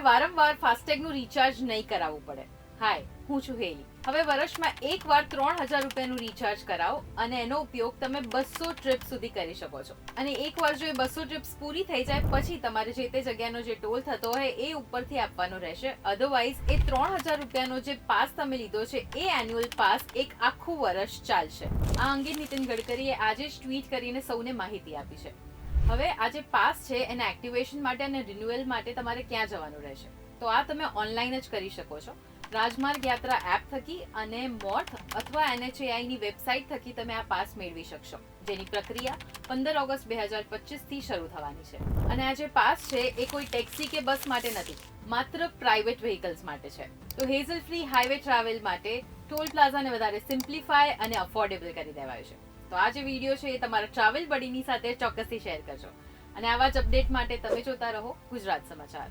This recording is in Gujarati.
તમારે વારંવાર ફાસ્ટેગનું રિચાર્જ નહીં કરાવવું પડે. હાય, હું છું હેલી. હવે વર્ષમાં એકવાર 3000 રૂપિયાનું રિચાર્જ કરાવો અને એનો ઉપયોગ તમે 200 ટ્રીપ સુધી કરી શકો છો. અને એકવાર જો એ 200 ટ્રીપ્સ પૂરી થઈ જાય પછી તમારે જે તે જગ્યાનો જે ટોલ થતો હોય એ ઉપરથી આપવાનો રહેશે. અધરવાઇઝ એ 3000 રૂપિયાનો જે પાસ તમે લીધો છે એ એન્યુઅલ પાસ એક આખું વર્ષ ચાલશે. આ અંગે નીતિન ગડકરીએ આજે જ ટ્વીટ કરીને સૌને માહિતી આપી છે. હવે આ જે પાસ છે એના એક્ટિવેશન માટે અને રિન્યુઅલ માટે તમારે ક્યાં જવાનું રહેશે? તો આ તમે ઓનલાઈન જ કરી શકો છો. રાજમાર્ગ યાત્રા એપ થકી અને મોર્થ અથવા NHAI ની વેબસાઇટ થકી તમે આ પાસ મેળવી શકશો, જેની પ્રક્રિયા 15 ઓગસ્ટ 2025 થી શરૂ થવાની છે. અને આ જે પાસ છે એ કોઈ ટેક્સી કે બસ માટે નથી, માત્ર પ્રાઇવેટ વ્હીકલ્સ માટે છે. તો હેઝલ ફ્રી હાઈવે ટ્રાવેલ માટે ટોલ પ્લાઝાને વધારે સિમ્પ્લિફાય અને અફોર્ડેબલ કરી દેવાયો છે. તો આ જે વિડીયો છે એ તમારા ટ્રાવેલ બડીની સાથે ચોક્કસથી શેર કરજો. અને આવા જ અપડેટ માટે તમે જોતા રહો ગુજરાત સમાચાર.